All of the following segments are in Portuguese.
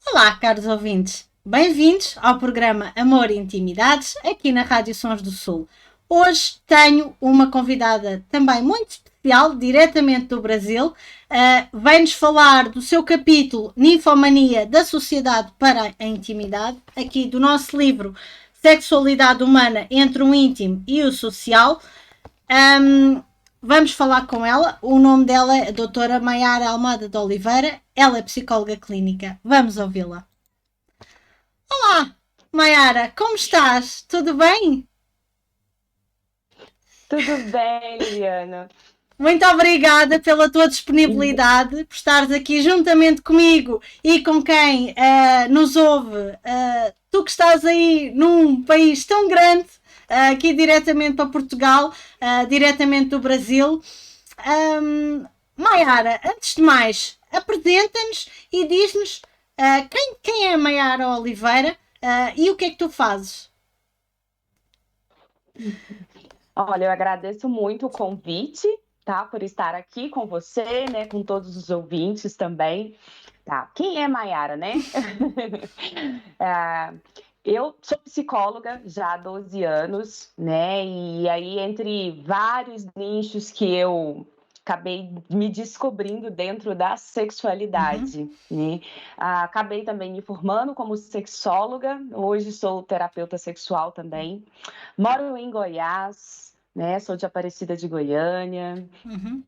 Olá, caros ouvintes. Bem-vindos ao programa Amor e Intimidades, aqui na Rádio Sons do Sul. Hoje tenho uma convidada também muito especial, diretamente do Brasil. Vem-nos falar do seu capítulo Ninfomania da Sociedade para a Intimidade, aqui do nosso livro Sexualidade Humana entre o Íntimo e o Social. Um, Vamos falar com ela. O nome dela é a doutora Maiara Almada de Oliveira. Ela é psicóloga clínica. Vamos ouvi-la. Olá, Maiara, como estás? Tudo bem? Tudo bem, Liliana? Muito obrigada pela tua disponibilidade, por estares aqui juntamente comigo e com quem nos ouve. Tu que estás aí num país tão grande, aqui diretamente para Portugal, diretamente do Brasil. Maiara, antes de mais, apresenta-nos e diz-nos quem é a Maiara Oliveira e o que é que tu fazes. Olha, eu agradeço muito o convite, tá? Por estar aqui com você, né? Com todos os ouvintes também. Tá. Quem é Maiara, né? É, eu sou psicóloga já há 12 anos, né? E aí, entre vários nichos que eu acabei me descobrindo dentro da Uhum. sexualidade, né? Acabei também me formando como sexóloga, hoje sou terapeuta sexual também. Moro em Goiás, né? Sou de Aparecida de Goiânia. Uhum.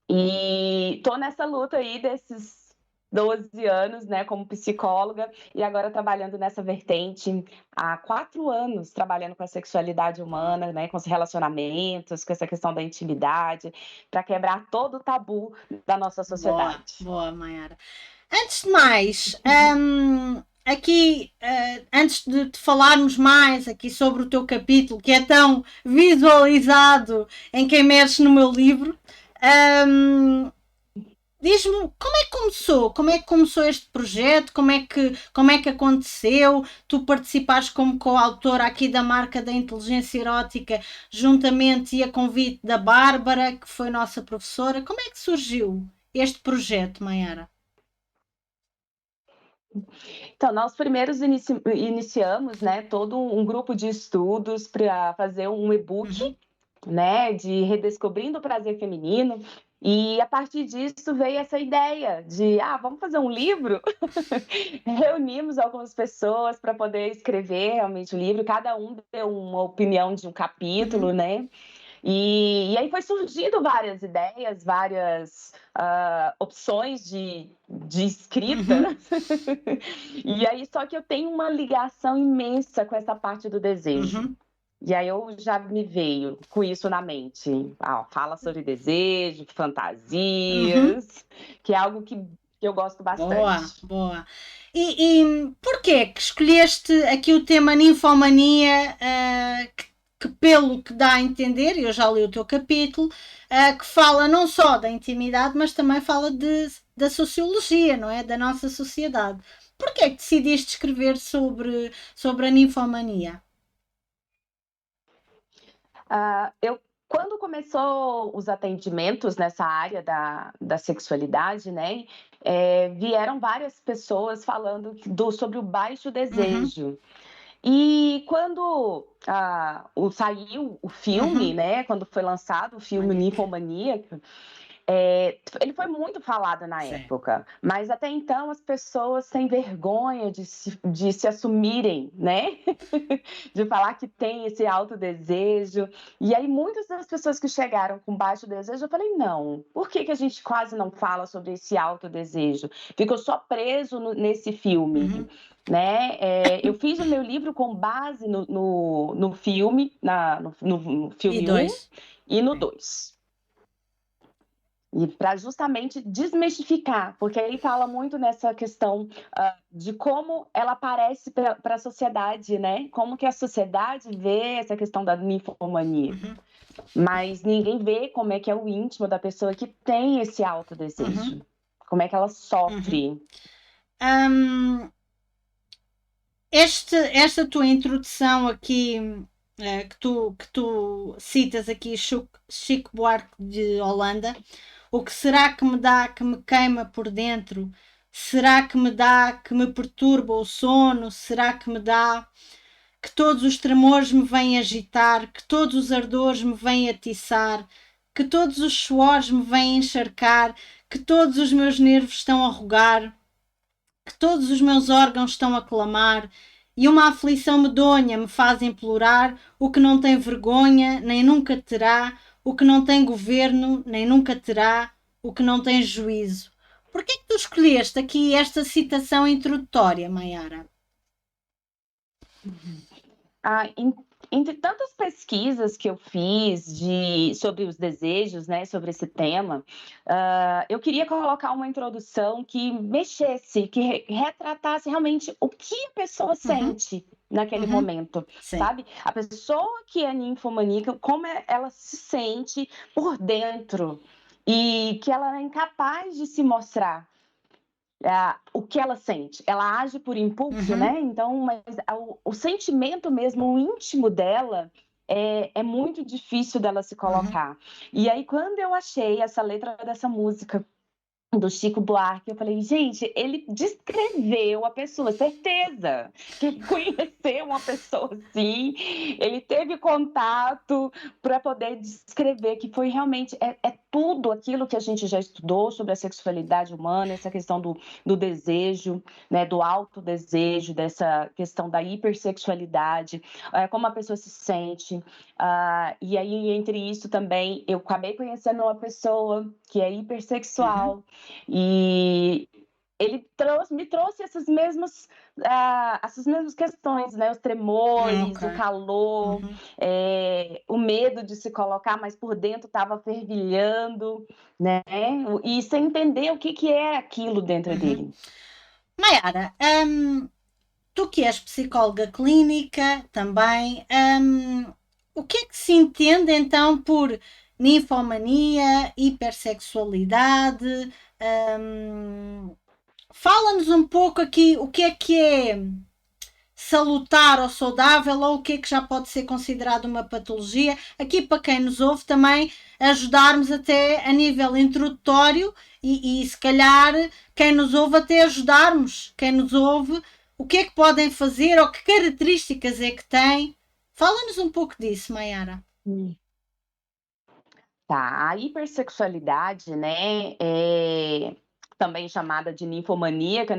E tô nessa luta aí desses 12 anos, né, como psicóloga, e agora trabalhando nessa vertente há 4 anos, trabalhando com a sexualidade humana, né, com os relacionamentos, com essa questão da intimidade, para quebrar todo o tabu da nossa Boa, sociedade. boa, Mayara. Antes de mais, aqui, antes de falarmos mais aqui sobre o teu capítulo, que é tão visualizado em quem mexe no meu livro, hum, diz-me como é que começou este projeto, como é que aconteceu, tu participaste como coautora aqui da marca da inteligência erótica, juntamente e a convite da Bárbara, que foi nossa professora, como é que surgiu este projeto, Mayara? Então, nós primeiros iniciamos, né, todo um grupo de estudos para fazer um e-book, Uhum, né, de redescobrindo o prazer feminino. E a partir disso veio essa ideia de, vamos fazer um livro? Reunimos algumas pessoas para poder escrever realmente o livro, cada um deu uma opinião de um capítulo, uhum, né? E aí foi surgindo várias ideias, várias opções de escrita. uhum, E aí, só que eu tenho uma ligação imensa com essa parte do desejo. uhum, E aí eu já me veio com isso na mente. Fala sobre desejo, uhum. fantasias, que é algo que eu gosto Boa, bastante. boa. E porquê que escolheste aqui o tema ninfomania, que pelo que dá a entender, eu já li o teu capítulo, que fala não só da intimidade, mas também fala da sociologia, não é? Da nossa sociedade. Porquê que decidiste escrever sobre a ninfomania? Quando começou os atendimentos nessa área da sexualidade, né, vieram várias pessoas falando sobre o baixo Uhum, desejo. E quando saiu o filme, uhum. né, quando foi lançado o filme Maníaca. Ninfomaníaca, ele foi muito falado na Sim. época, mas até então as pessoas têm vergonha de se assumirem, né? De falar que tem esse alto desejo. E aí, muitas das pessoas que chegaram com baixo desejo, eu falei: não, por que a gente quase não fala sobre esse alto desejo? Ficou só preso nesse filme. Uhum. Né? Eu fiz o meu livro com base no filme, no E filme um dois. e no Sim. 2. E para justamente desmistificar, porque ele fala muito nessa questão de como ela aparece para a sociedade, né? Como que a sociedade vê essa questão da ninfomania. Uhum, Mas ninguém vê como é que é o íntimo da pessoa que tem esse alto uhum, desejo. Como é que ela uhum. sofre. Hum, esta tua introdução aqui, que tu citas aqui, Chico Buarque de Holanda, o que será que me dá, que me queima por dentro? Será que me dá, que me perturba o sono? Será que me dá que todos os tremores me vêm agitar, que todos os ardores me vêm atiçar, que todos os suores me vêm encharcar, que todos os meus nervos estão a rogar, que todos os meus órgãos estão a clamar, e uma aflição medonha me faz implorar o que não tem vergonha, nem nunca terá, o que não tem governo, nem nunca terá, o que não tem juízo. Por que é que tu escolheste aqui esta citação introdutória, Maiara? Entre tantas pesquisas que eu fiz sobre os desejos, né, sobre esse tema, eu queria colocar uma introdução que mexesse, que retratasse realmente o que a pessoa sente naquele momento, Sim. sabe? A pessoa que é ninfomaníaca, como ela se sente por dentro e que ela é incapaz de se mostrar. O que ela sente. Ela age por impulso, né? Então, mas o sentimento mesmo, o íntimo dela, é muito difícil dela se colocar. E aí, quando eu achei essa letra dessa música do Chico Buarque, eu falei, gente, ele descreveu a pessoa, certeza que ele conheceu uma pessoa assim, ele teve contato para poder descrever que foi realmente, tudo aquilo que a gente já estudou sobre a sexualidade humana, essa questão do desejo, né, do autodesejo, dessa questão da hipersexualidade, como a pessoa se sente, e aí entre isso também, eu acabei conhecendo uma pessoa que é hipersexual, e ele me trouxe essas mesmas questões, né? Os tremores, o calor, o medo de se colocar, mas por dentro estava fervilhando, né? E sem entender o que é aquilo dentro dele. Maiara, tu que és psicóloga clínica também, o que é que se entende então por ninfomania, hipersexualidade? Fala-nos um pouco aqui o que é salutar ou saudável ou o que é que já pode ser considerado uma patologia. Aqui para quem nos ouve também ajudarmos até a nível introdutório e se calhar quem nos ouve até ajudarmos quem nos ouve o que é que podem fazer ou que características é que têm. Fala-nos um pouco disso, Maiara. Tá, a hipersexualidade, né, também chamada de ninfomaníaca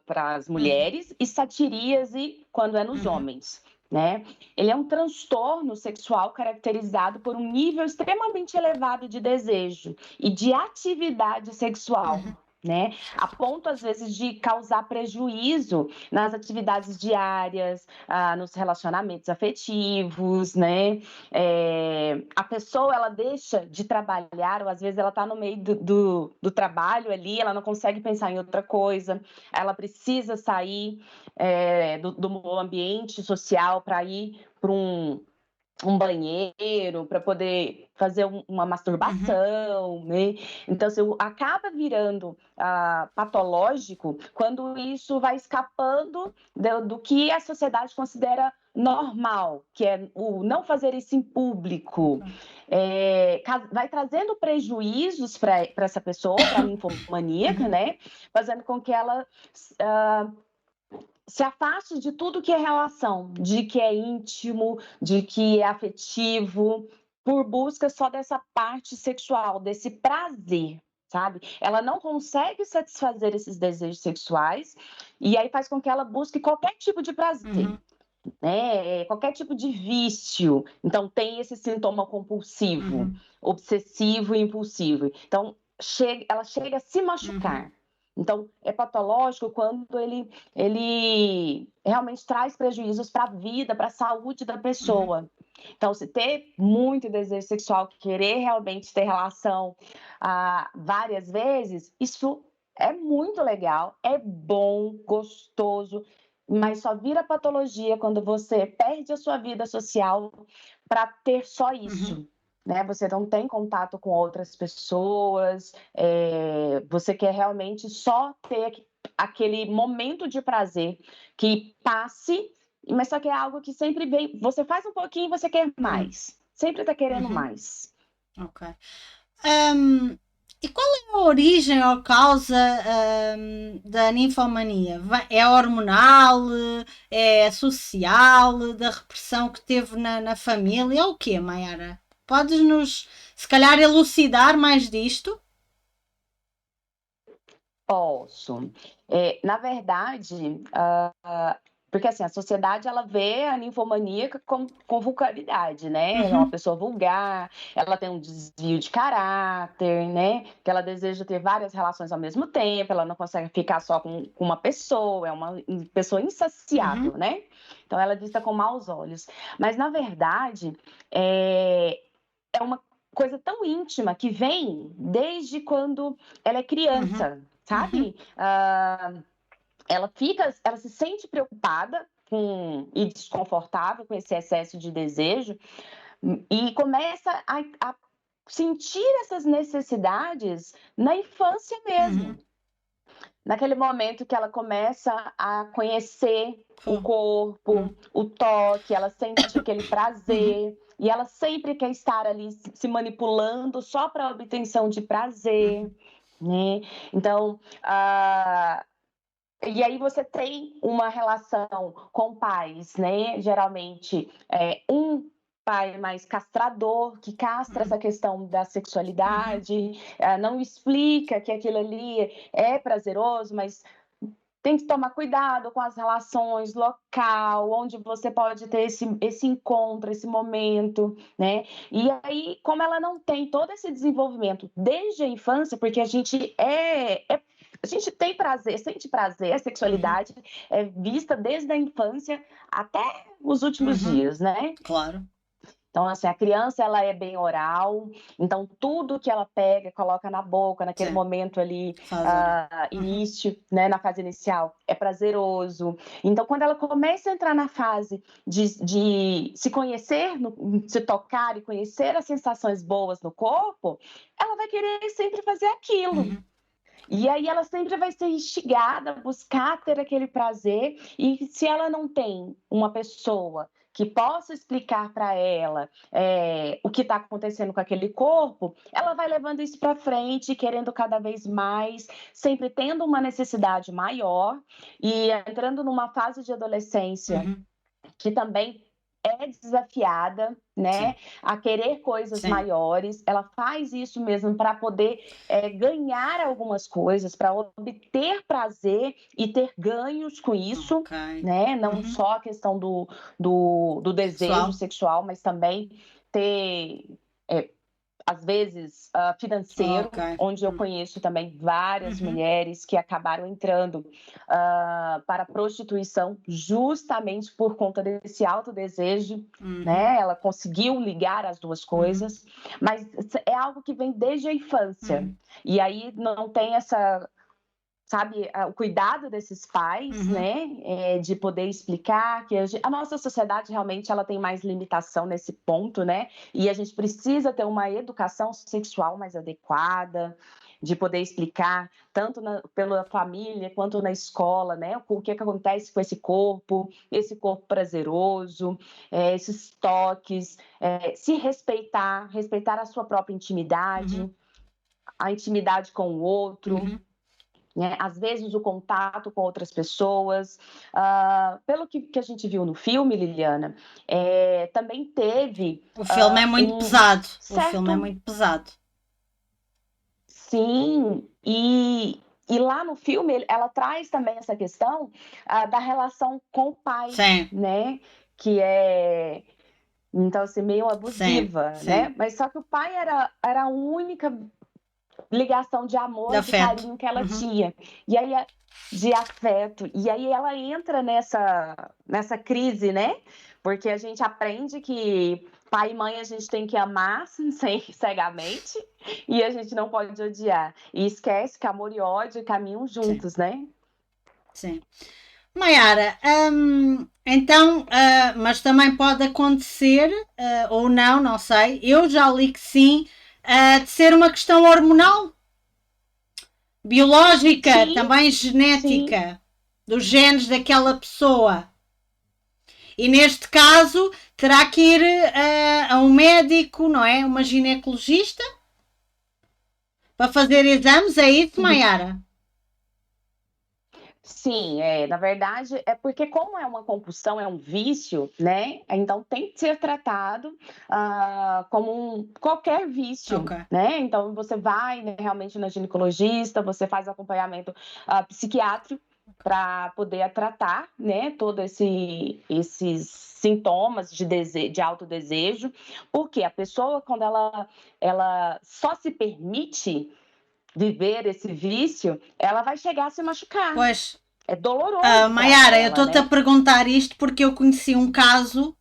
para as mulheres, e satiríase quando é nos homens, né? Ele é um transtorno sexual caracterizado por um nível extremamente elevado de desejo e de atividade sexual. Né? A ponto, às vezes, de causar prejuízo nas atividades diárias, nos relacionamentos afetivos, né? A pessoa, ela deixa de trabalhar, ou às vezes ela está no meio do trabalho ali, ela não consegue pensar em outra coisa, ela precisa sair do ambiente social para ir para um banheiro, para poder fazer uma masturbação, né? Então, assim, acaba virando patológico quando isso vai escapando do que a sociedade considera normal, que é o não fazer isso em público, vai trazendo prejuízos para essa pessoa, para a ninfomaníaca, né? Fazendo com que ela se afaste de tudo que é relação, de que é íntimo, de que é afetivo, por busca só dessa parte sexual, desse prazer, sabe? Ela não consegue satisfazer esses desejos sexuais e aí faz com que ela busque qualquer tipo de prazer. Né? Qualquer tipo de vício, então tem esse sintoma compulsivo, obsessivo e impulsivo. Então, ela chega a se machucar. Então, é patológico quando ele realmente traz prejuízos para a vida, para a saúde da pessoa. Então, se ter muito desejo sexual, querer realmente ter relação várias vezes, isso é muito legal, é bom, gostoso, mas só vira patologia quando você perde a sua vida social para ter só isso. Né? Você não tem contato com outras pessoas, você quer realmente só ter aquele momento de prazer que passe, mas só que é algo que sempre vem. Você faz um pouquinho e você quer mais. Sempre está querendo mais. Ok. E qual é a origem ou causa da ninfomania? É hormonal? É social? Da repressão que teve na família? É o quê, Mayara? Podes-nos, se calhar, elucidar mais disto? Posso. Na verdade, porque assim, a sociedade ela vê a ninfomaníaca com vulgaridade, né? Ela é uma Uhum, pessoa vulgar, ela tem um desvio de caráter, né? Que ela deseja ter várias relações ao mesmo tempo, ela não consegue ficar só com uma pessoa, é uma pessoa insaciável, uhum, né? Então ela é vista com maus olhos. Mas na verdade, é uma coisa tão íntima que vem desde quando ela é uhum, criança, uhum, sabe? Ela se sente preocupada e desconfortável com esse excesso de desejo e começa a sentir essas necessidades na infância mesmo. uhum. Naquele momento que ela começa a conhecer o Pô, corpo, o toque, ela sente aquele uhum, prazer e ela sempre quer estar ali se manipulando só para obtenção de prazer, uhum, né? Então, e aí você tem uma relação com pais, né? Geralmente, um pai mais castrador, que castra essa questão da uhum, sexualidade, não explica que aquilo ali é prazeroso, mas tem que tomar cuidado com as relações, local, onde você pode ter esse encontro, esse momento, né? E aí, como ela não tem todo esse desenvolvimento desde a infância, porque a gente tem prazer, sente prazer, a uhum, sexualidade é vista desde a infância até os últimos uhum. dias, né? Claro, Então, assim, a criança, ela é bem oral, então tudo que ela pega, coloca na boca, naquele sim, momento ali, faz oral. Uhum, início, né, na fase inicial, é prazeroso. Então, quando ela começa a entrar na fase de se conhecer, se tocar e conhecer as sensações boas no corpo, ela vai querer sempre fazer aquilo. uhum, E aí ela sempre vai ser instigada a buscar ter aquele prazer, e se ela não tem uma pessoa que possa explicar para ela o que está acontecendo com aquele corpo, ela vai levando isso para frente, querendo cada vez mais, sempre tendo uma necessidade maior e entrando numa fase de adolescência uhum, que também é desafiada, sim, né, a querer coisas sim, maiores. Ela faz isso mesmo para poder ganhar algumas coisas, para obter prazer e ter ganhos com isso, ok. né? Não Uhum. só a questão do desejo Pessoal, sexual, mas também ter é, às vezes, ok. financeiro, onde eu conheço também várias Uhum, mulheres que acabaram entrando para a prostituição justamente por conta desse alto desejo, uhum, né? Ela conseguiu ligar as duas uhum, coisas, mas é algo que vem desde a infância. uhum, E aí não tem essa, sabe, o cuidado desses pais, uhum, né, de poder explicar que a nossa sociedade realmente ela tem mais limitação nesse ponto, né, e a gente precisa ter uma educação sexual mais adequada, de poder explicar tanto pela família quanto na escola, né, o que acontece com esse corpo prazeroso, esses toques, se respeitar, respeitar a sua própria intimidade, uhum, a intimidade com o outro, uhum. né? Às vezes o contato com outras pessoas. Pelo que a gente viu no filme, Liliana, também teve O filme é muito um pesado. O filme é certo muito pesado. sim, e lá no filme ela traz também essa questão da relação com o pai, Sim, né? Que é então assim meio sim, abusiva, sim. né? Mas só que o pai era a única ligação de De amor e de afeto. carinho que ela Uhum, tinha. E aí de afeto. E aí ela entra nessa crise, né? Porque a gente aprende que pai e mãe a gente tem que amar cegamente e a gente não pode odiar. E esquece que amor e ódio caminham sim, juntos, né? sim. Maiara, então, mas também pode acontecer, ou não, não sei. Eu já li que sim, de ser uma questão hormonal, biológica, Sim, também sim. genética, dos genes daquela pessoa. E neste caso, terá que ir a um médico, não é? Uma ginecologista, para fazer exames, é isso, Mayara? Sim, na verdade, é porque como é uma compulsão, é um vício, né? Então tem que ser tratado como qualquer vício, Ok. né? Então você vai, né, realmente na ginecologista, você faz acompanhamento psiquiátrico para poder tratar, né, todos esses sintomas de autodesejo, porque a pessoa, quando ela só se permite viver esse vício, ela vai chegar a se machucar. Pois, É doloroso para Mayara, eu ela, estou-te a né? perguntar isto porque eu conheci um caso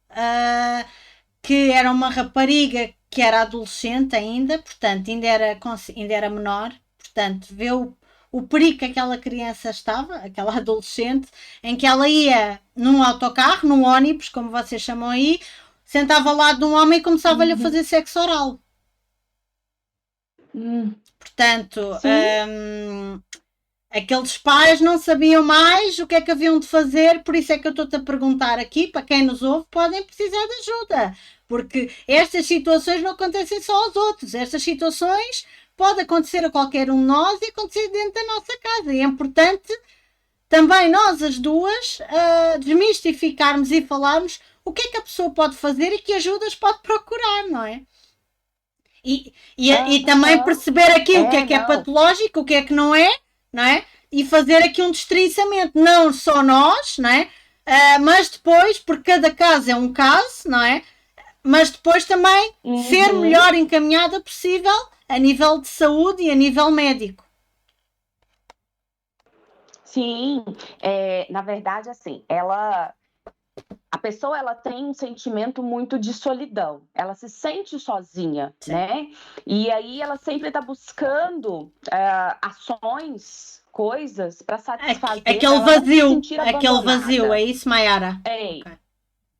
que era uma rapariga que era adolescente ainda, portanto, ainda era menor, portanto, vê o perigo que aquela criança estava, aquela adolescente, em que ela ia num autocarro, num ônibus, como vocês chamam aí, sentava ao lado de um homem e começava-lhe a fazer sexo oral. Portanto, Sim. aqueles pais não sabiam mais o que é que haviam de fazer, por isso é que eu estou-te a perguntar aqui, para quem nos ouve, podem precisar de ajuda, porque estas situações não acontecem só aos outros, estas situações podem acontecer a qualquer um de nós e acontecer dentro da nossa casa, e é importante também nós as duas desmistificarmos e falarmos o que é que a pessoa pode fazer e que ajudas pode procurar, não é? E também Aham. perceber aqui o que é Não. patológico, o que é que não é, não é? E fazer aqui um destriçamento, não só nós, não é? Mas depois, porque cada caso é um caso, não é? Mas depois também ser Uhum. melhor encaminhada possível a nível de saúde e a nível médico. Sim, na verdade, assim, a pessoa ela tem um sentimento muito de solidão, ela se sente sozinha, Sim. né? E aí ela sempre está buscando ações, coisas para satisfazer, para ela não se sentir Aquele vazio, é abandonada. isso, Mayara? É, Ok.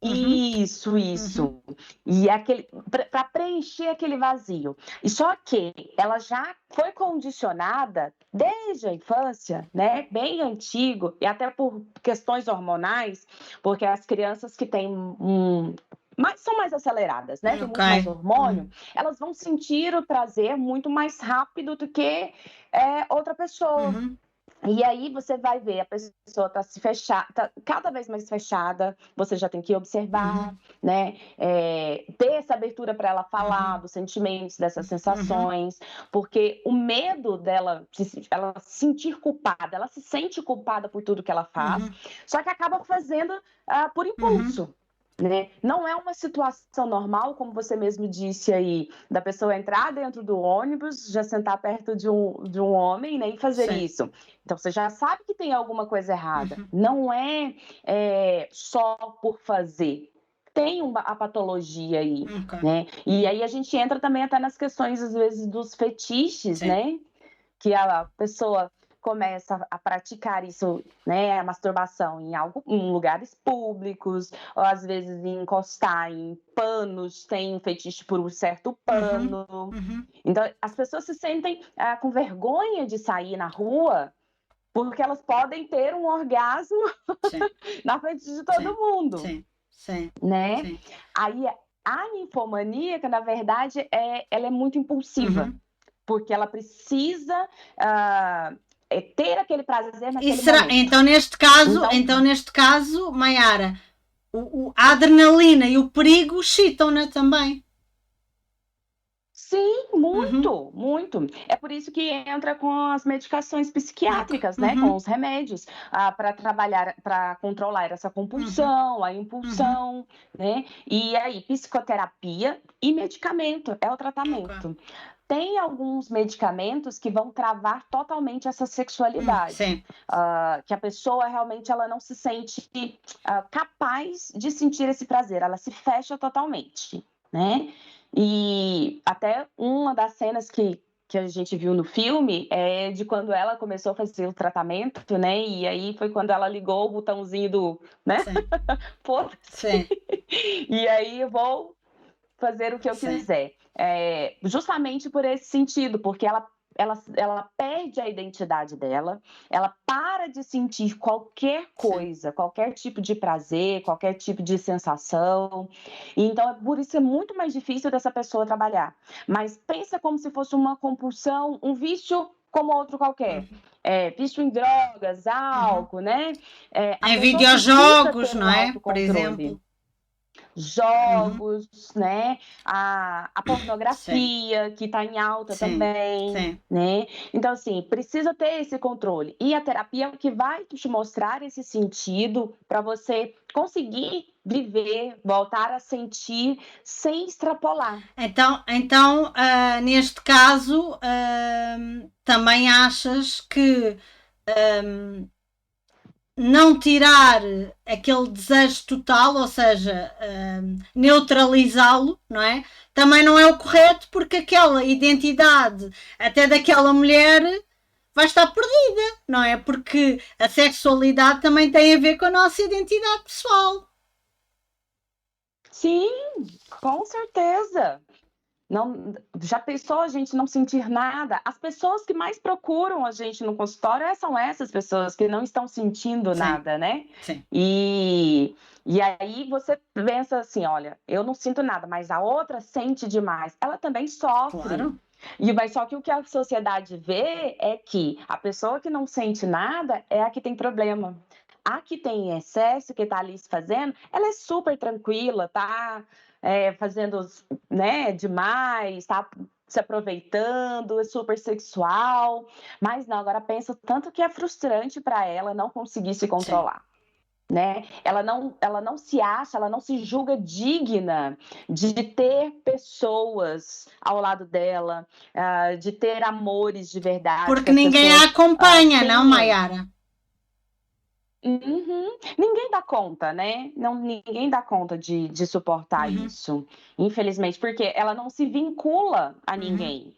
Uhum, isso, uhum, isso. E para preencher aquele vazio. E só que ela já foi condicionada desde a infância, né? Bem antigo, e até por questões hormonais, porque as crianças que têm são mais aceleradas, né? Tem ok. muito mais hormônio, elas vão sentir o prazer muito mais rápido do que outra pessoa. Uhum, E aí você vai ver, a pessoa está se fechando, tá cada vez mais fechada, você já tem que observar, uhum, né? Ter essa abertura para ela falar uhum, dos sentimentos, dessas uhum, sensações, porque o medo dela, ela se sentir culpada, ela se sente culpada por tudo que ela faz, uhum, só que acaba fazendo por uhum. impulso. Né? Não é uma situação normal, como você mesmo disse aí, da pessoa entrar dentro do ônibus, já sentar perto de um homem, né, e fazer Sim. isso. Então você já sabe que tem alguma coisa errada. Uhum, Não só por fazer. Tem a patologia aí, ok. né? E aí a gente entra também até nas questões, às vezes, dos fetiches, Sim. né? Que a pessoa começa a praticar isso, né, a masturbação em lugares públicos, ou às vezes encostar em panos, tem um fetiche por um certo Uhum, pano. uhum. Então, as pessoas se sentem com vergonha de sair na rua porque elas podem ter um orgasmo Sim, na frente de todo sim, mundo, sim, sim, né? sim. Aí a ninfomaníaca, na verdade, ela é muito impulsiva, Uhum. porque ela precisa ah, ter aquele prazer E naquele será, momento. Então, então neste caso, Mayara, a adrenalina e o perigo excitam-na também. sim, Uhum. muito, muito. É por isso que entra com as medicações Ok. psiquiátricas, né? Com Uhum. os remédios, para trabalhar, para controlar essa Uhum. compulsão, a Uhum. impulsão, né? E aí, psicoterapia e medicamento é o Ok. tratamento. Tem alguns medicamentos que vão travar totalmente essa sexualidade, Sim. que a pessoa realmente ela não se sente capaz de sentir esse prazer, ela se fecha totalmente, né? E até uma das cenas que a gente viu no filme é de quando ela começou a fazer o tratamento, né? E aí foi quando ela ligou o botãozinho do, né? Sim. Foda-se. Sim. E aí eu vou fazer o que eu Sim. quiser. Justamente por esse sentido, porque ela perde a identidade dela, ela para de sentir qualquer coisa, qualquer tipo de prazer, qualquer tipo de sensação. Então, por isso é muito mais difícil dessa pessoa trabalhar. Mas pensa como se fosse uma compulsão, um vício como outro qualquer. Vício em drogas, álcool, né? A Em pessoa precisa videojogos, ter não um é? Por autocontrole. exemplo. Jogos, né? A Sim, pornografia, que está em alta sim, também, sim. né? Então, assim, precisa ter esse controle. E a terapia é o que vai te mostrar esse sentido para você conseguir viver, voltar a sentir sem extrapolar. Então, neste caso, também achas que não tirar aquele desejo total, ou seja, neutralizá-lo, não é? Também não é o correto, porque aquela identidade até daquela mulher vai estar perdida, não é? Porque a sexualidade também tem a ver com a nossa identidade pessoal. Sim, com certeza. Não, já pensou a gente não sentir nada? As pessoas que mais procuram a gente no consultório são essas pessoas que não estão sentindo Sim, nada, né? sim. E aí você pensa assim, olha, eu não sinto nada, mas a outra sente demais. Ela também sofre. Claro. Mas só que o que a sociedade vê é que a pessoa que não sente nada é a que tem problema. A que tem excesso, que tá ali se fazendo, ela é super tranquila, tá fazendo, né, demais, tá se aproveitando, é super sexual. Mas não, agora pensa tanto que é frustrante para ela não conseguir se Sim. controlar. Né? Ela não se acha, ela não se julga digna de ter pessoas ao lado dela, de ter amores de verdade, que Porque as ninguém a pessoas acompanha, não, tenham. Maiara? Uhum. Ninguém dá conta, né? Não, ninguém dá conta de suportar Uhum, isso, infelizmente, porque ela não se vincula a uhum, ninguém.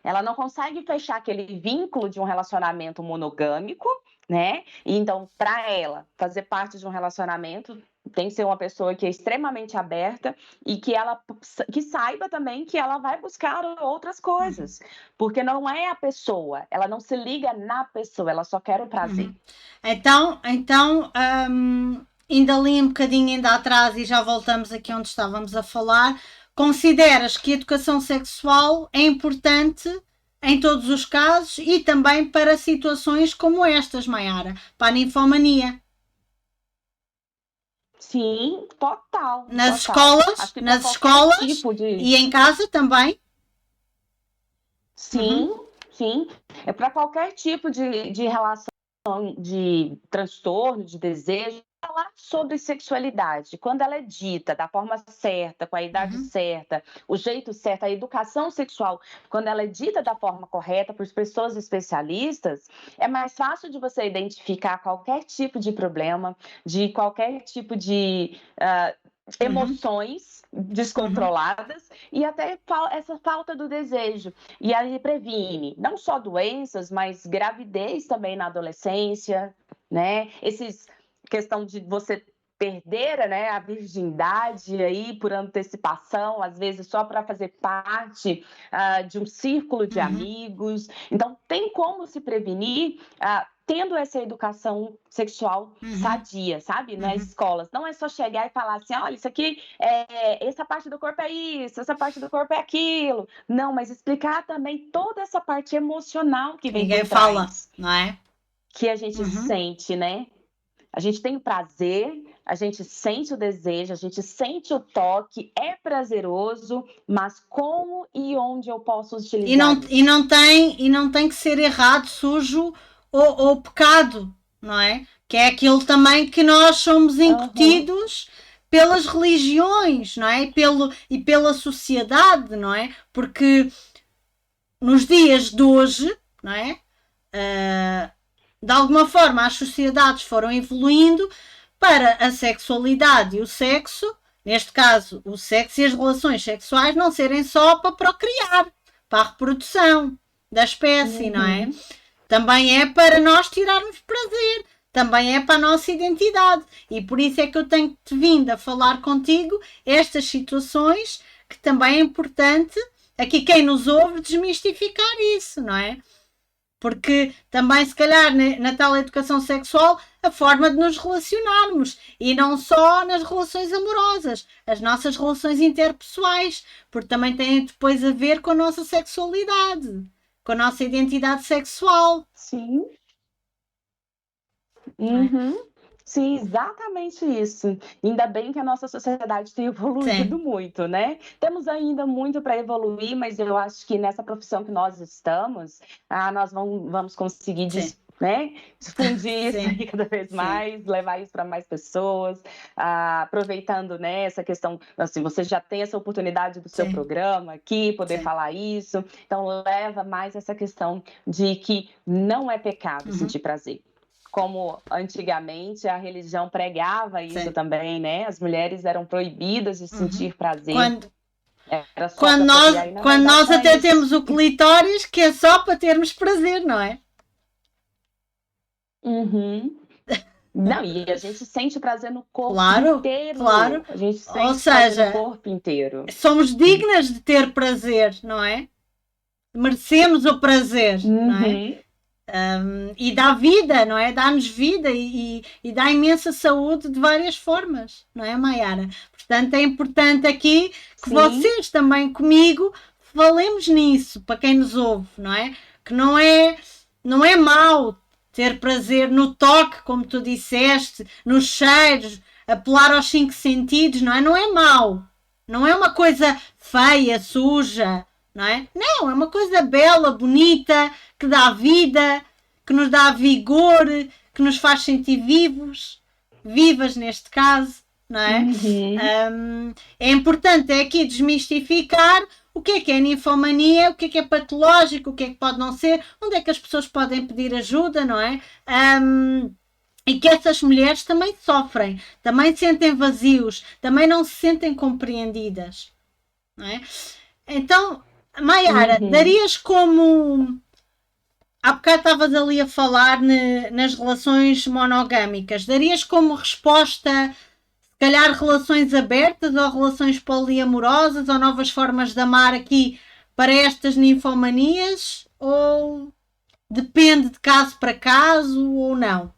Ela não consegue fechar aquele vínculo de um relacionamento monogâmico, né? E então, para ela fazer parte de um relacionamento, tem que ser uma pessoa que é extremamente aberta e que saiba também que ela vai buscar outras uhum, coisas, porque não é a pessoa, ela não se liga na pessoa, ela só quer o prazer. uhum. Então, ainda ali um bocadinho ainda atrás e já voltamos aqui onde estávamos a falar, consideras que a educação sexual é importante em todos os casos e também para situações como estas, Maiara, para a ninfomania. Sim, total, Nas total. escolas, Acho que para nas qualquer escolas tipo de. e em casa também. Uhum, Sim, sim. É para qualquer tipo de relação de transtorno, de desejo, falar sobre sexualidade, quando ela é dita da forma certa, com a idade uhum, certa, o jeito certo, a educação sexual, quando ela é dita da forma correta por pessoas especialistas, é mais fácil de você identificar qualquer tipo de problema, de qualquer tipo de uhum, emoções uhum. descontroladas e até essa falta do desejo. E aí previne não só doenças, mas gravidez também na adolescência, né? Esses questão de você perder, né, a virgindade aí por antecipação, às vezes só para fazer parte de um círculo de Uhum, amigos. Então, tem como se prevenir tendo essa educação sexual uhum, sadia, sabe? Nas uhum. escolas. Não é só chegar e falar assim, olha, isso aqui essa parte do corpo é isso, essa parte do corpo é aquilo. Não, mas explicar também toda essa parte emocional que Que vem ninguém por fala, trás, não é? que a gente Uhum. sente, né? A gente tem o prazer, a gente sente o desejo, a gente sente o toque, é prazeroso, mas como e onde eu posso E utilizar não, e, isso? não tem, e não tem que ser errado, sujo ou pecado, não é? Que é aquilo também que nós somos Uhum, incutidos pelas religiões, não é? E pela sociedade, não é? Porque nos dias de hoje, não é? De alguma forma as sociedades foram evoluindo para a sexualidade e o sexo, neste caso o sexo e as relações sexuais, não serem só para procriar, para a reprodução da espécie, não é? uhum. Também é para nós tirarmos prazer, também é para a nossa identidade. E por isso é que eu tenho-te vindo a falar contigo estas situações que também é importante aqui quem nos ouve desmistificar isso, não é? Porque também, se calhar, na tal educação sexual, a forma de nos relacionarmos. E não só nas relações amorosas, as nossas relações interpessoais, porque também têm depois a ver com a nossa sexualidade, com a nossa identidade sexual. Sim. Não é? Uhum. Sim, exatamente isso. Ainda bem que a nossa sociedade tem evoluído Sim, muito, né? Temos ainda muito para evoluir, mas eu acho que nessa profissão que nós estamos, nós vamos conseguir sim, né, difundir isso sim, aí cada vez sim, mais, levar isso para mais pessoas, aproveitando, né, essa questão, assim, você já tem essa oportunidade do seu sim, programa aqui, poder sim. falar isso, então leva mais essa questão de que não é pecado Uhum, sentir prazer. Como antigamente a religião pregava isso sim. também, né? As mulheres eram proibidas de Uhum. sentir prazer, Quando, era só quando, para procriar, nós, e na quando verdade nós não é até isso. temos o clitóris, que é só para termos prazer, não é? Uhum. Não, e a gente sente prazer no corpo Claro, claro. inteiro. A gente Ou sente prazer no seja, corpo inteiro. somos dignas de ter prazer, não é? Merecemos o prazer, não é? Uhum. E dá vida, não é? Dá-nos vida e dá imensa saúde de várias formas, não é, Maiara? Portanto, é importante aqui que Sim. vocês também comigo falemos nisso, para quem nos ouve, não é? Que não é mau ter prazer no toque, como tu disseste, nos cheiros, apelar aos cinco sentidos, não é? Não é mau. Não é uma coisa feia, suja, não é? Não, é uma coisa bela, bonita, que dá vida, que nos dá vigor, que nos faz sentir vivos, vivas neste caso, não é? Uhum. É importante aqui desmistificar o que é ninfomania, o que é patológico, o que pode não ser, onde é que as pessoas podem pedir ajuda, não é? E que essas mulheres também sofrem, também sentem vazios, também não se sentem compreendidas, não é? Então, Maiara, Uhum. darias como. Há bocado estavas ali a falar nas relações monogâmicas. Darias como resposta, se calhar, relações abertas ou relações poliamorosas ou novas formas de amar aqui para estas ninfomanias? Ou depende de caso para caso ou não?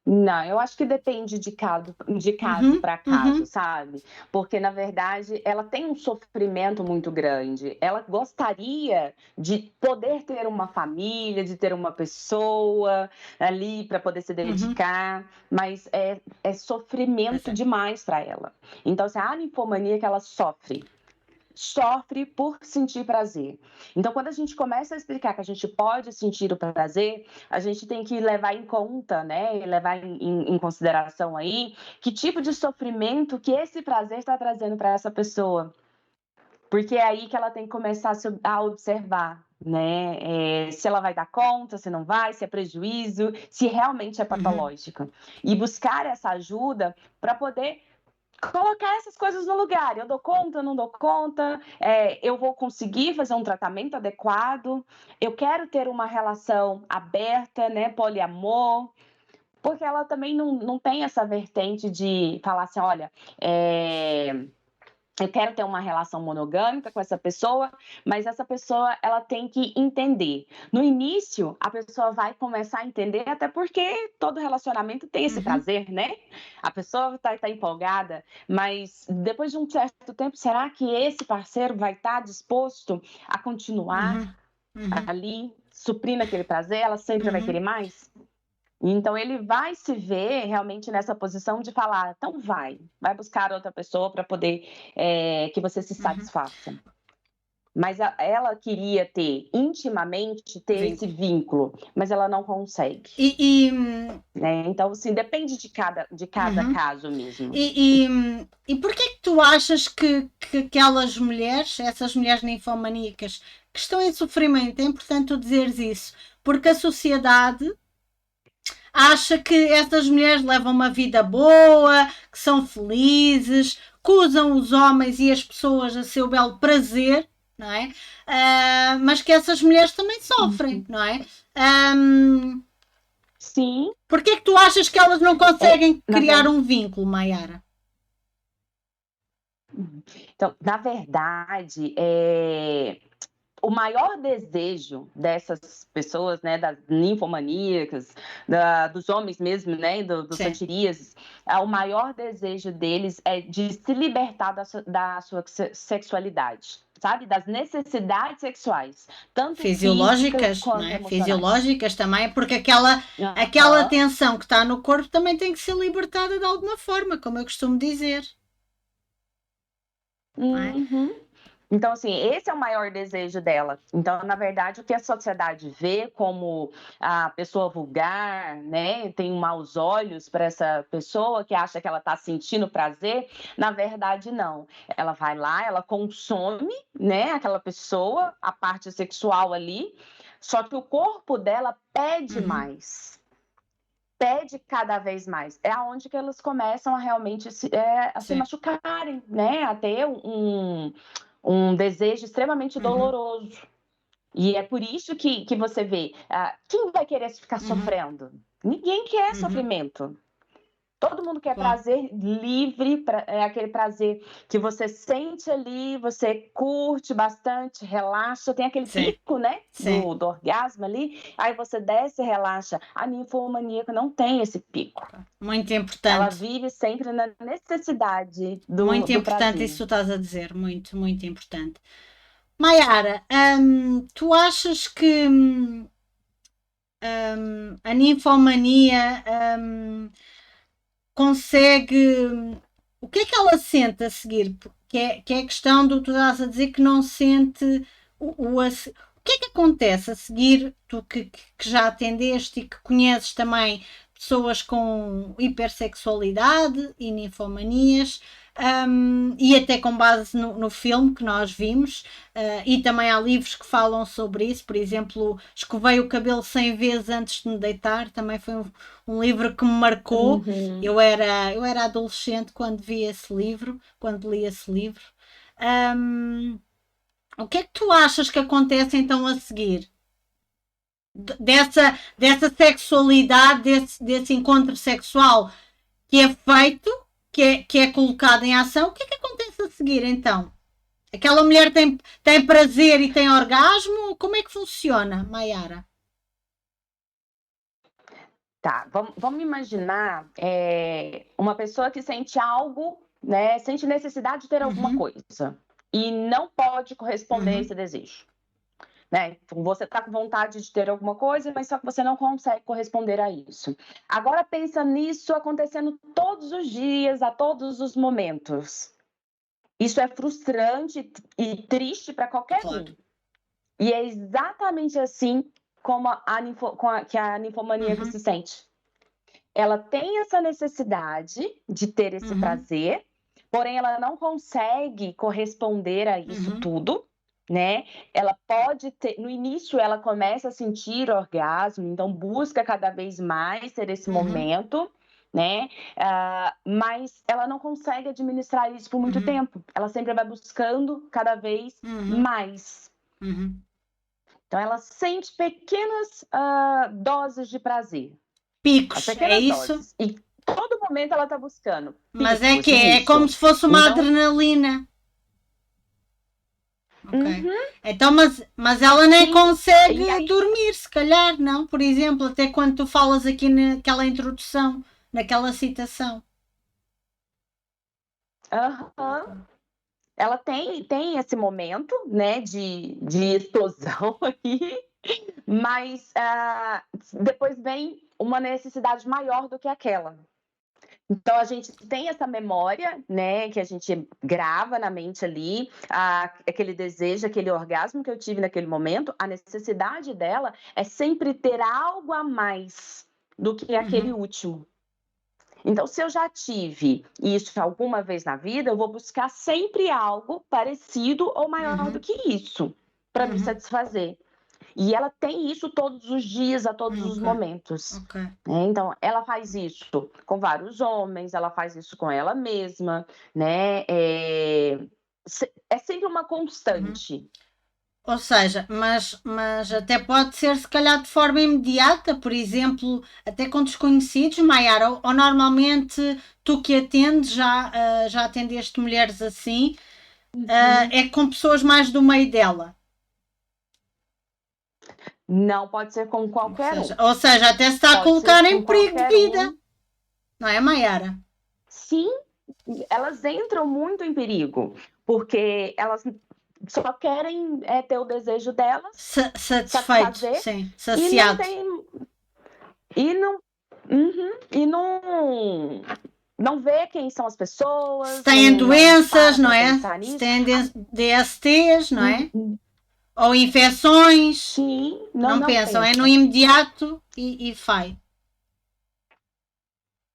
Não, eu acho que depende de caso Uhum, para caso, uhum, sabe? Porque, na verdade, ela tem um sofrimento muito grande. Ela gostaria de poder ter uma família, de ter uma pessoa ali para poder se uhum. dedicar, mas é Pois sofrimento é. demais para ela. Então, assim, a ninfomania que ela sofre por sentir prazer. Então, quando a gente começa a explicar que a gente pode sentir o prazer, a gente tem que levar em conta, né, e levar em consideração aí que tipo de sofrimento que esse prazer está trazendo para essa pessoa. Porque é aí que ela tem que começar a observar, né? Se ela vai dar conta, se não vai, se é prejuízo, se realmente é Uhum, patológica. E buscar essa ajuda para poder colocar essas coisas no lugar. Eu dou conta, não dou conta, eu vou conseguir fazer um tratamento adequado, eu quero ter uma relação aberta, né, poliamor, porque ela também não tem essa vertente de falar assim, olha, eu quero ter uma relação monogâmica com essa pessoa, mas essa pessoa ela tem que entender. No início, a pessoa vai começar a entender, até porque todo relacionamento tem esse uhum, prazer, né? A pessoa tá empolgada, mas depois de um certo tempo, será que esse parceiro vai estar disposto a continuar uhum, uhum, ali, suprindo aquele prazer? Ela sempre vai uhum, querer mais? Então ele vai se ver realmente nessa posição de falar, então vai buscar outra pessoa para poder que você se uhum. satisfaça. Mas ela queria ter intimamente ter esse Vínculo. vínculo, mas ela não consegue. E, e, Né? Então, assim, depende de cada uhum. caso mesmo. E porquê que tu achas que aquelas mulheres, essas mulheres ninfomaníacas, que estão em sofrimento, é importante tu dizeres isso, porque a sociedade acha que essas mulheres levam uma vida boa, que são felizes, que usam os homens e as pessoas a seu belo prazer, não é? Mas que essas mulheres também sofrem, Uhum. não é? Um, Sim, Porquê que tu achas que elas não conseguem na criar verdade. um vínculo, Maiara? Então, na verdade, o maior desejo dessas pessoas, né, das ninfomaníacas, dos homens mesmo, né, dos Sim. satiríases, o maior desejo deles é de se libertar da sua sexualidade, sabe? Das necessidades sexuais, tanto físicas Fisiológicas, não quanto é? emocionais. Fisiológicas também, porque aquela Aham. tensão que está no corpo também tem que ser libertada de alguma forma, como eu costumo dizer, não é? Uhum. Então, assim, esse é o maior desejo dela. Então, na verdade, o que a sociedade vê como a pessoa vulgar, né, tem maus olhos para essa pessoa que acha que ela está sentindo prazer, na verdade, não. Ela vai lá, ela consome, né, aquela pessoa, a parte sexual ali, só que o corpo dela pede Uhum. mais. Pede cada vez mais. É aonde que elas começam a realmente a se Sim. machucarem, né? A ter um desejo extremamente Uhum. doloroso. E é por isso que você vê, quem vai querer ficar Uhum. sofrendo? Ninguém quer Uhum. sofrimento. Todo mundo quer Claro. prazer livre, é aquele prazer que você sente ali, você curte bastante, relaxa, tem aquele Sim. pico, né, Sim. do orgasmo ali, aí você desce e relaxa. A ninfomaníaca não tem esse pico. Muito Ela importante. vive sempre na necessidade do, Muito do importante prazer. isso que tu estás a dizer. Muito, muito importante. Maiara, tu achas que a ninfomania consegue. O que é que ela sente a seguir? Que é a questão do tu estás a dizer que não sente o que é que acontece a seguir, tu que já atendeste e que conheces também pessoas com hipersexualidade e ninfomanias, e até com base no filme que nós vimos, e também há livros que falam sobre isso, por exemplo, Escovei o Cabelo 100 vezes antes de me deitar, também foi um livro que me marcou. Uhum. Eu era adolescente quando vi esse livro, quando li esse livro. Um, o que é que tu achas que acontece então a seguir? Dessa sexualidade, desse encontro sexual que é feito, que é colocado em ação, o que é que acontece a seguir então? Aquela mulher tem prazer e tem orgasmo? Como é que funciona, Maiara? Tá, vamos imaginar uma pessoa que sente algo, né? Sente necessidade de ter alguma Uhum, coisa e não pode corresponder a uhum, esse desejo, né? Então, você está com vontade de ter alguma coisa, mas só que você não consegue corresponder a isso. Agora pensa nisso acontecendo todos os dias, a todos os momentos. Isso é frustrante e triste para qualquer claro. um. E é exatamente assim como que a ninfomaníaca Uhum, se sente. Ela tem essa necessidade de ter esse uhum, prazer, porém ela não consegue corresponder a isso uhum, tudo, né? Ela pode ter, no início ela começa a sentir orgasmo, então busca cada vez mais ter esse uhum, momento, né? Mas ela não consegue administrar isso por muito uhum, tempo. Ela sempre vai buscando cada vez uhum, mais. uhum. Então ela sente pequenas doses de prazer, as Picos, é pequenas isso? doses. E todo momento ela está buscando Mas é picos, que é como isso. se fosse uma Então, adrenalina. Ok. uhum, Então, mas ela nem sim. E consegue aí, dormir, se calhar, não? Por exemplo, até quando tu falas aqui naquela introdução, naquela citação. Ok. ela tem esse momento, né, de explosão aqui, mas depois vem uma necessidade maior do que aquela. Então a gente tem essa memória, né, que a gente grava na mente ali, aquele desejo, aquele orgasmo que eu tive naquele momento, a necessidade dela é sempre ter algo a mais do que aquele Uhum, último. Então, se eu já tive isso alguma vez na vida, eu vou buscar sempre algo parecido ou maior do uhum, que isso para me uhum. satisfazer. E ela tem isso todos os dias, a todos os Ok, momentos. ok. Né? Então, ela faz isso com vários homens, ela faz isso com ela mesma, né? É sempre uma Uhum. constante. Ou seja, mas até pode ser se calhar de forma imediata, por exemplo, até com desconhecidos, Maiara, ou normalmente tu que atendes, já atendeste mulheres assim, é com pessoas mais do meio dela. Não pode ser com qualquer um. Ou seja, até se está a Pode ser colocar em com perigo de qualquer vida, um. não é, Maiara? Sim, elas entram muito em perigo, porque elas só querem ter o desejo delas, Satisfeito, satisfazer, sim, e não saciado. tem. E não. E não vê quem são as Se pessoas, têm não doenças, não para é? pensar Se nisso. têm DSTs, não é? Uhum. Ou infecções, Sim, não não pensam, é no pensa. imediato e faz.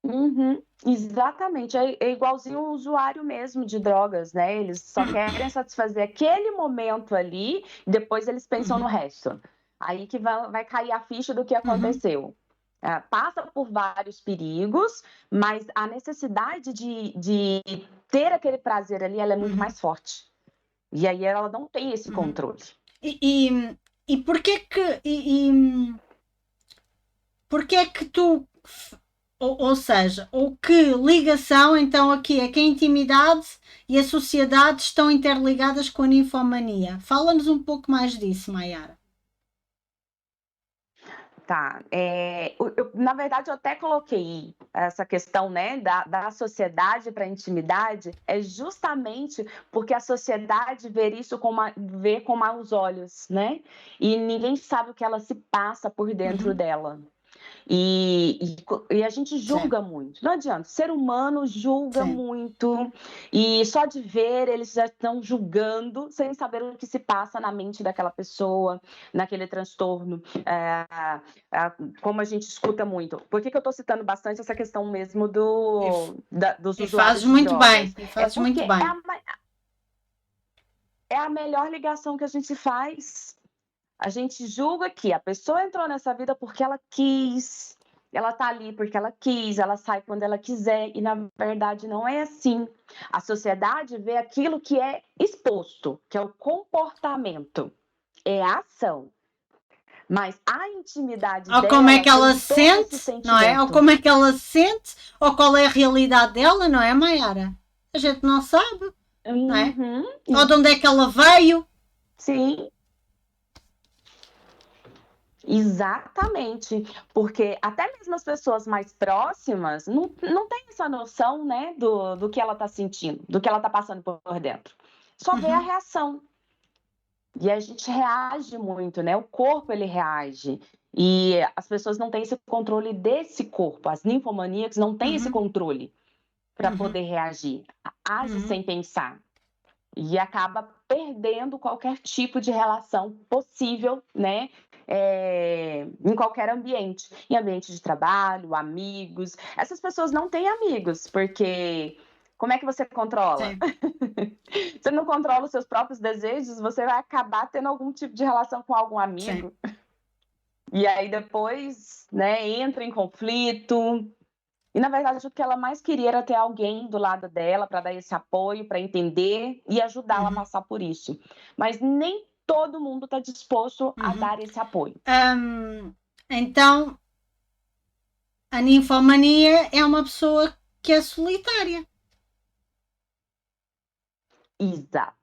Uhum, exatamente, é igualzinho o usuário mesmo de drogas, né? Eles só querem satisfazer aquele momento ali, e depois eles pensam no Uhum, resto. Aí que vai cair a ficha do que uhum, aconteceu. Passa por vários perigos, mas a necessidade de ter aquele prazer ali, ela é muito uhum, mais forte. E aí ela não tem esse uhum. controle. E, e porquê que. Porquê que tu. Ou seja, o que ligação então aqui é que a intimidade e a sociedade estão interligadas com a ninfomania? Fala-nos um pouco mais disso, Maiara. Tá. Na verdade, eu até coloquei essa questão, né, da sociedade para a intimidade, é justamente porque a sociedade vê com maus olhos, né? E ninguém sabe o que ela se passa por dentro Uhum, dela. E a gente sim, julga muito. Não adianta, o ser humano julga sim. muito, e só de ver eles já estão julgando, sem saber o que se passa na mente daquela pessoa, naquele transtorno. Como a gente escuta muito. Por que eu estou citando bastante essa questão mesmo E, dos e fazes usuários de muito bem, drogas? e É fazes porque muito bem. é a melhor ligação que a gente faz. A gente julga que a pessoa entrou nessa vida porque ela quis, ela tá ali porque ela quis, ela sai quando ela quiser, e na verdade não é assim. A sociedade vê aquilo que é exposto, que é o comportamento, é a ação. Mas a intimidade Ou como é dela que tem ela se todo esse sente, não é? Ou sentimento. como é que ela se sente, ou qual é a realidade dela, não é, Maiara? A gente não sabe, não é? Uhum, Ou de onde é que ela veio. sim, exatamente, porque até mesmo as pessoas mais próximas não têm essa noção, né, do que ela está sentindo, do que ela está passando por dentro. Só vê a Uhum, reação. E a gente reage muito, né? O corpo ele reage. E as pessoas não têm esse controle desse corpo. As ninfomaníacas não têm esse uhum, controle para uhum, poder reagir. Age uhum, sem pensar. E acaba perdendo qualquer tipo de relação possível, né? Em qualquer ambiente, em ambiente de trabalho, amigos. Essas pessoas não têm amigos, porque como é que você controla? sim, Você não controla os seus próprios desejos, você vai acabar tendo algum tipo de relação com algum sim. amigo. E aí depois, né, entra em conflito. E na verdade o que ela mais queria era ter alguém do lado dela para dar esse apoio, para entender e ajudá-la a Uhum, passar por isso. Mas nem todo mundo está disposto a uhum. dar esse apoio. Então, a ninfomania é uma pessoa que é solitária. Exato.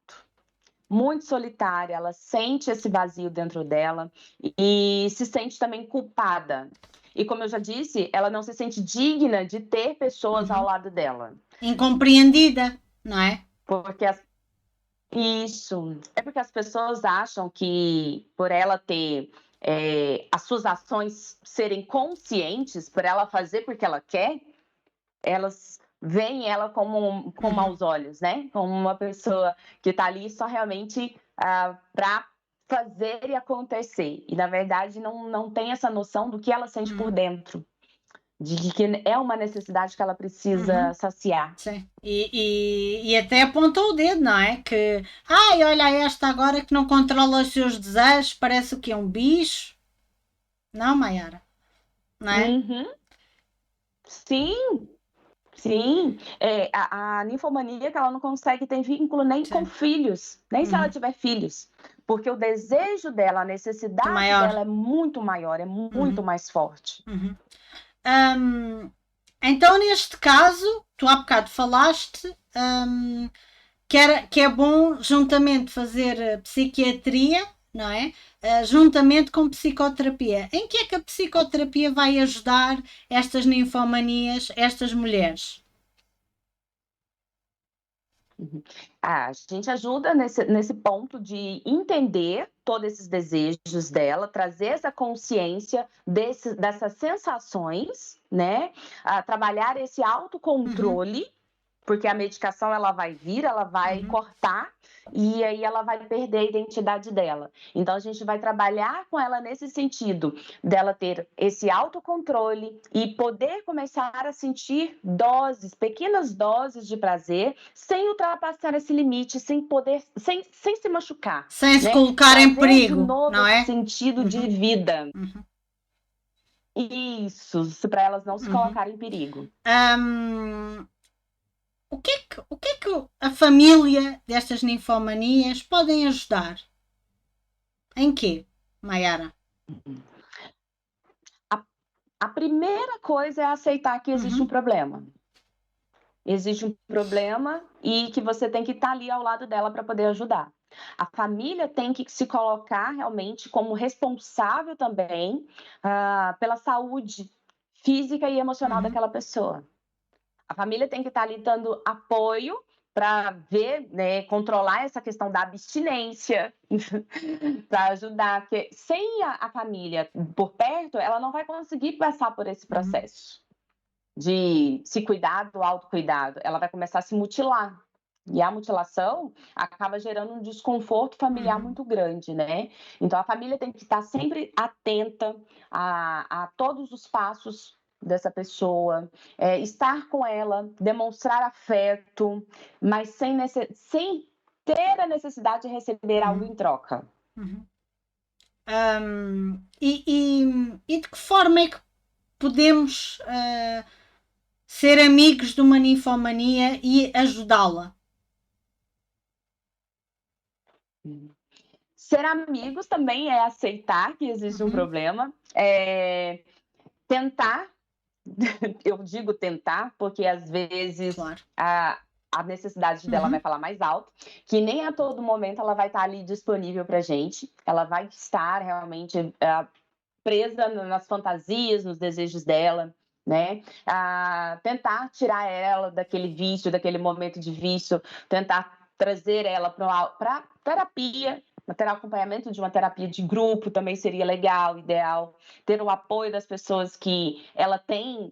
Muito solitária, ela sente esse vazio dentro dela e se sente também culpada. E como eu já disse, ela não se sente digna de ter pessoas ao Uhum. lado dela. Incompreendida, não é? Porque isso é porque as pessoas acham que por ela ter as suas ações serem conscientes, por ela fazer porque ela quer, elas veem ela com Uhum, maus olhos, né? Como uma pessoa que está ali só realmente para fazer e acontecer. E na verdade não tem essa noção do que ela sente por uhum, dentro, de que é uma necessidade que ela precisa uhum. saciar. Sim. E até apontou o dedo, não é? Que, ai, olha esta agora que não controla os seus desejos, parece o que é um bicho. Não, Maiara, não é? Uhum. Sim, sim. A ninfomaníaca ela não consegue ter vínculo nem com Sim. filhos, nem se ela Uhum, tiver filhos. porque o desejo dela, a necessidade Maior. dela é muito maior, é muito mais forte. Então, neste caso, tu há bocado falaste que é bom juntamente fazer psiquiatria, não é? Juntamente com psicoterapia. Em que é que a psicoterapia vai ajudar estas ninfomanias, estas mulheres? A gente ajuda nesse ponto de entender todos esses desejos dela, trazer essa consciência dessas sensações, né? Trabalhar esse autocontrole, porque a medicação ela vai vir, ela vai cortar e aí ela vai perder a identidade dela. Então a gente vai trabalhar com ela nesse sentido, dela ter esse autocontrole e poder começar a sentir doses, pequenas doses de prazer, sem ultrapassar esse limite, sem se machucar. Sem se né? colocar em Trazer de perigo, novo não é? esse sentido de vida. Isso, para elas não se colocarem em perigo. O que é que a família destas ninfomanias podem ajudar? Em quê, Maiara? A primeira coisa é aceitar que existe um problema. Existe um problema e que você tem que estar ali ao lado dela para poder ajudar. A família tem que se colocar realmente como responsável também pela saúde física e emocional daquela pessoa. A família tem que estar ali dando apoio para ver, né, controlar essa questão da abstinência, para ajudar, porque sem a família por perto, ela não vai conseguir passar por esse processo de se cuidar, do autocuidado. Ela vai começar a se mutilar. E a mutilação acaba gerando um desconforto familiar muito grande, né? Então, a família tem que estar sempre atenta a todos os passos dessa pessoa, estar com ela, demonstrar afeto, mas sem ter a necessidade de receber algo em troca. E de que forma é que podemos ser amigos de uma ninfomania e ajudá-la? Ser amigos também é aceitar que existe um problema, tentar, eu digo tentar, porque às vezes a necessidade dela vai falar mais alto, que nem a todo momento ela vai estar ali disponível para a gente, ela vai estar realmente presa nas fantasias, nos desejos dela, né? Tentar tirar ela daquele vício, daquele momento de vício, tentar trazer ela para terapia, ter acompanhamento de uma terapia de grupo também seria legal, ideal, ter o apoio das pessoas que ela tem,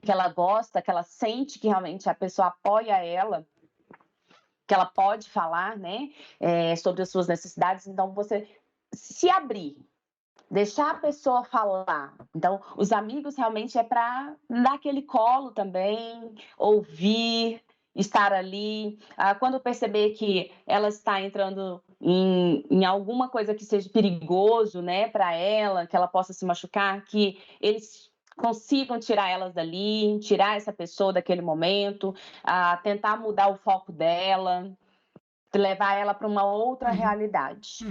que ela gosta, que ela sente que realmente a pessoa apoia ela, que ela pode falar, né, sobre as suas necessidades. Então, você se abrir, deixar a pessoa falar. Então, os amigos realmente é para dar aquele colo também, ouvir, estar ali. Quando perceber que ela está entrando em alguma coisa que seja perigoso, né, para ela, que ela possa se machucar, que eles consigam tirar elas dali, tirar essa pessoa daquele momento, tentar mudar o foco dela, levar ela para uma outra realidade.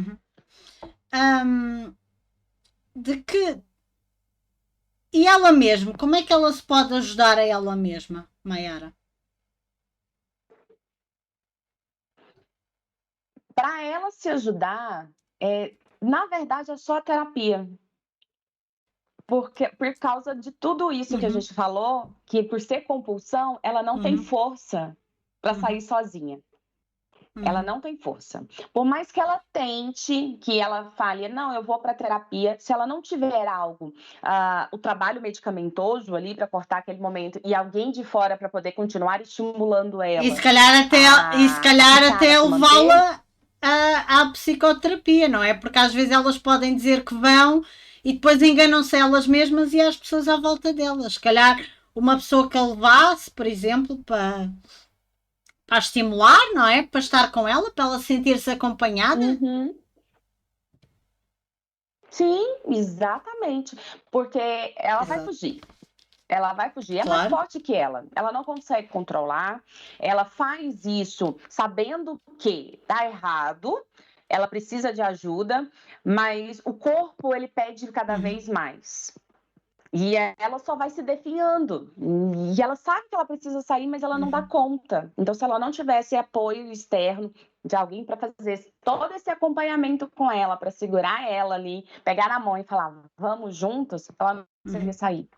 E ela mesma, como é que ela se pode ajudar a ela mesma, Maiara? Para ela se ajudar, na verdade, é só a terapia. Porque, por causa de tudo isso que a gente falou, que por ser compulsão, ela não tem força para sair sozinha. Ela não tem força. Por mais que ela tente, que ela fale, não, eu vou para terapia, se ela não tiver algo, o trabalho medicamentoso ali para cortar aquele momento e alguém de fora para poder continuar estimulando ela. E se calhar até levá-la à psicoterapia, não é? Porque às vezes elas podem dizer que vão e depois enganam-se elas mesmas e as pessoas à volta delas. Se calhar uma pessoa que a levasse, por exemplo, para estimular, não é? Para estar com ela, para ela sentir-se acompanhada. Sim, exatamente. Porque ela vai fugir. Ela vai fugir. É mais forte que ela. Ela não consegue controlar. Ela faz isso sabendo que tá errado. ela precisa de ajuda, mas o corpo, ele pede cada vez mais. E ela só vai se definhando. E ela sabe que ela precisa sair, mas ela não dá conta. Então, se ela não tivesse apoio externo de alguém para fazer todo esse acompanhamento com ela, para segurar ela ali, pegar na mão e falar, vamos juntos, ela não conseguiria sair.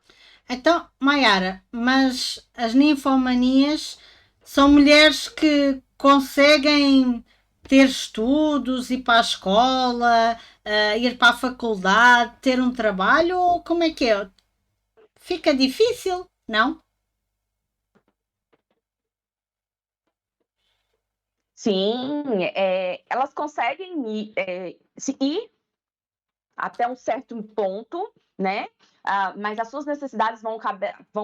Então, Maiara, mas as ninfomanias são mulheres que conseguem ter estudos, ir para a escola, ir para a faculdade, ter um trabalho, ou como é que é? Fica difícil, não? Sim, elas conseguem ir até um certo ponto, né? Mas as suas necessidades vão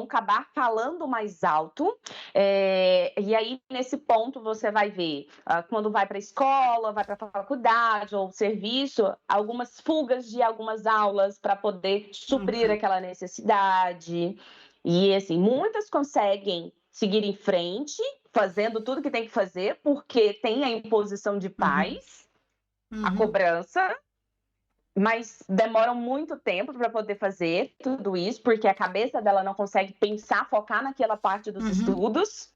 acabar falando mais alto. E aí, nesse ponto, você vai ver, quando vai para a escola, vai para a faculdade ou serviço, algumas fugas de algumas aulas para poder suprir aquela necessidade. E, assim, muitas conseguem seguir em frente, fazendo tudo que tem que fazer, porque tem a imposição de pais, a cobrança, mas demoram muito tempo para poder fazer tudo isso, porque a cabeça dela não consegue pensar, focar naquela parte dos estudos,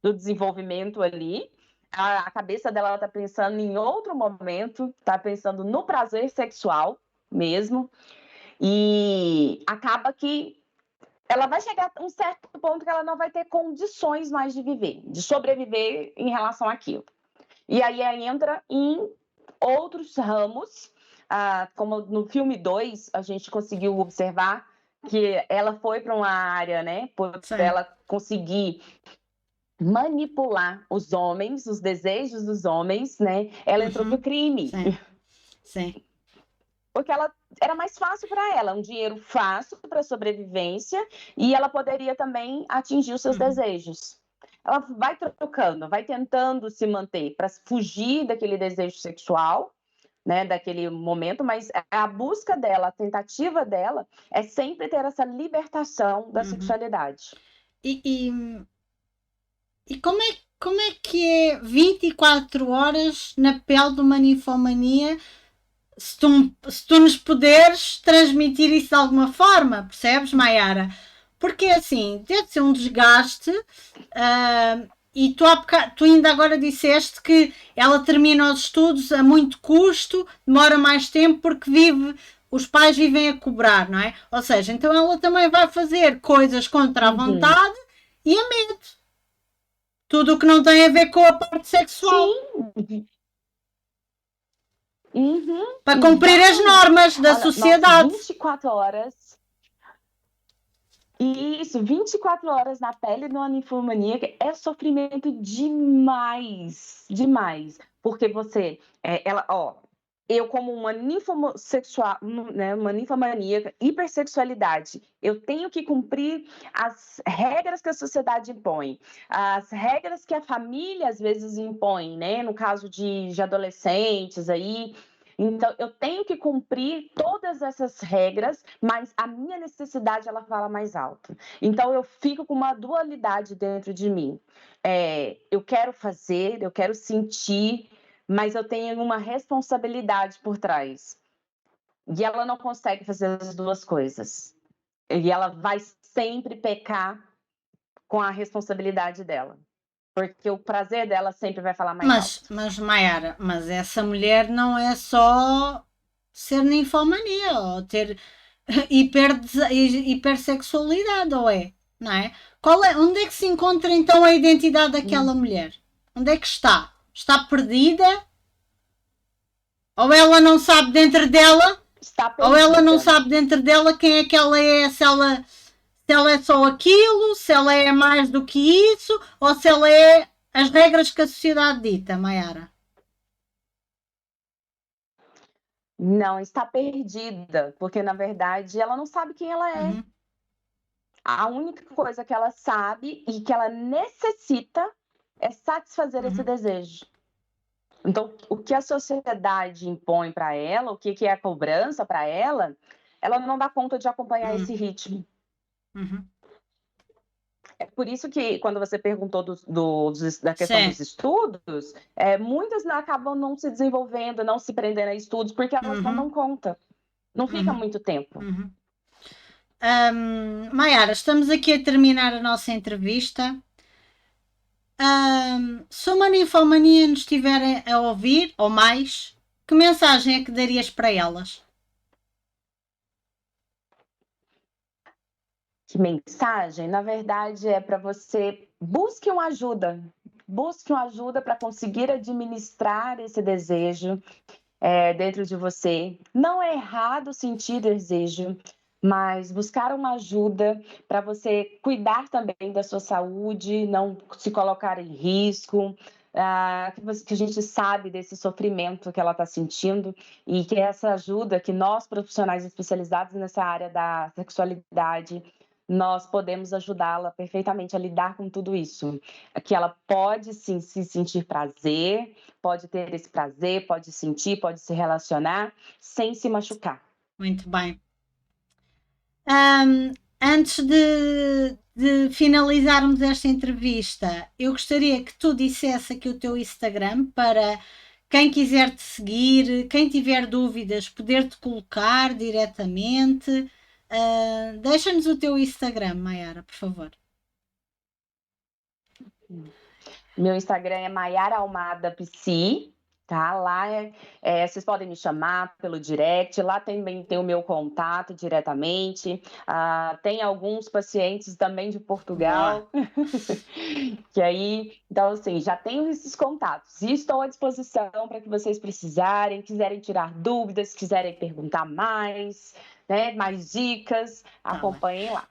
do desenvolvimento ali. A cabeça dela está pensando em outro momento, está pensando no prazer sexual mesmo, e acaba que ela vai chegar a um certo ponto que ela não vai ter condições mais de viver, de sobreviver em relação àquilo. E aí entra em outros ramos, como no filme 2, a gente conseguiu observar que ela foi para uma área, né, por ela conseguir manipular os homens, os desejos dos homens, né, ela entrou pro crime. Sim. Porque ela era mais fácil para ela, um dinheiro fácil para sobrevivência, e ela poderia também atingir os seus desejos. Ela vai trocando, vai tentando se manter para fugir daquele desejo sexual, né, daquele momento, mas a busca dela, a tentativa dela é sempre ter essa libertação da sexualidade. E como é que é 24 horas na pele de uma ninfomania se tu nos puderes transmitir isso de alguma forma, percebes, Maiara? Porque assim, deve ser um desgaste. E tu ainda agora disseste que ela termina os estudos a muito custo, demora mais tempo porque os pais vivem a cobrar, não é? Ou seja, então ela também vai fazer coisas contra a vontade e a medo. Tudo o que não tem a ver com a parte sexual. Sim. Para cumprir as normas da sociedade. Nossa, 24 horas. Isso, 24 horas na pele de uma ninfomaníaca é sofrimento demais, demais. Porque eu como uma ninfossexual, né, uma ninfomaníaca, hipersexualidade, eu tenho que cumprir as regras que a sociedade impõe, as regras que a família às vezes impõe, né, no caso de adolescentes aí. Então, eu tenho que cumprir todas essas regras, mas a minha necessidade, ela fala mais alto. Então, eu fico com uma dualidade dentro de mim. Eu quero fazer, eu quero sentir, mas eu tenho uma responsabilidade por trás. E ela não consegue fazer as duas coisas. E ela vai sempre pecar com a responsabilidade dela. Porque o prazer dela sempre vai falar mais alto. Mas Mayara, mas essa mulher não é só ser ninfomania ou ter hipersexualidade, ou é? Não é? Onde é que se encontra então a identidade daquela mulher? Onde é que está? Está perdida? Ou ela não sabe dentro dela? Ou ela não sabe dentro dela quem é que ela é, se ela é só aquilo, se ela é mais do que isso, ou se ela é as regras que a sociedade dita, Mayara? Não, está perdida, porque na verdade ela não sabe quem ela é. A única coisa que ela sabe e que ela necessita é satisfazer esse desejo. Então, o que a sociedade impõe para ela, o que é a cobrança para ela não dá conta de acompanhar esse ritmo. É por isso que, quando você perguntou da questão Sim. dos estudos, muitas acabam não se desenvolvendo, não se prendendo a estudos, porque elas não Uhum, dão conta. Não fica uhum, muito tempo. uhum. Maiara, estamos aqui a terminar a nossa entrevista. Se uma ninfomania nos estiverem a ouvir, ou mais, que mensagem é que darias para elas? Que mensagem? Na verdade, é para você busque uma ajuda para conseguir administrar esse desejo dentro de você. Não é errado sentir desejo, mas buscar uma ajuda para você cuidar também da sua saúde, não se colocar em risco. Que a gente sabe desse sofrimento que ela está sentindo e que essa ajuda que nós profissionais especializados nessa área da sexualidade nós podemos ajudá-la perfeitamente a lidar com tudo isso. Que ela pode sim se sentir prazer, pode ter esse prazer, pode sentir, pode se relacionar sem se machucar. Muito bem. Antes de finalizarmos esta entrevista, eu gostaria que tu dissesse aqui o teu Instagram para quem quiser te seguir, quem tiver dúvidas, poder te colocar diretamente. Deixa-nos o teu Instagram, Maiara, por favor. Meu Instagram é Maiara Almada Psi, tá? Lá vocês podem me chamar pelo direct, lá também tem o meu contato diretamente. Tem alguns pacientes também de Boa. Portugal, que aí, então assim, já tenho esses contatos e estou à disposição para que vocês precisarem, quiserem tirar dúvidas, quiserem perguntar mais, né? Mais dicas, Tá bem. acompanhem lá.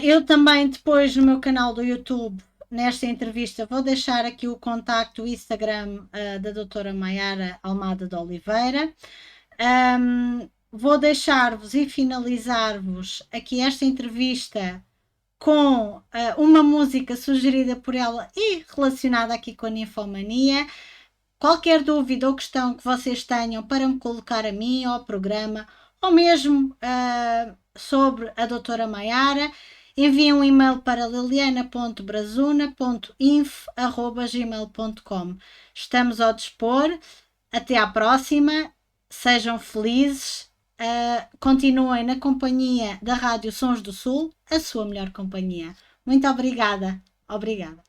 Eu também, depois no meu canal do YouTube, nesta entrevista, vou deixar aqui o contacto, o Instagram da doutora Maiara Almada de Oliveira. Vou deixar-vos e finalizar-vos aqui esta entrevista com uma música sugerida por ela e relacionada aqui com a ninfomania. Qualquer dúvida ou questão que vocês tenham para me colocar a mim ou ao programa, ou mesmo sobre a doutora Maiara, enviem um e-mail para liliana.brazuna.info@gmail.com. Estamos ao dispor. Até à próxima. Sejam felizes. Continuem na companhia da Rádio Sons do Sul, a sua melhor companhia. Muito obrigada. Obrigada.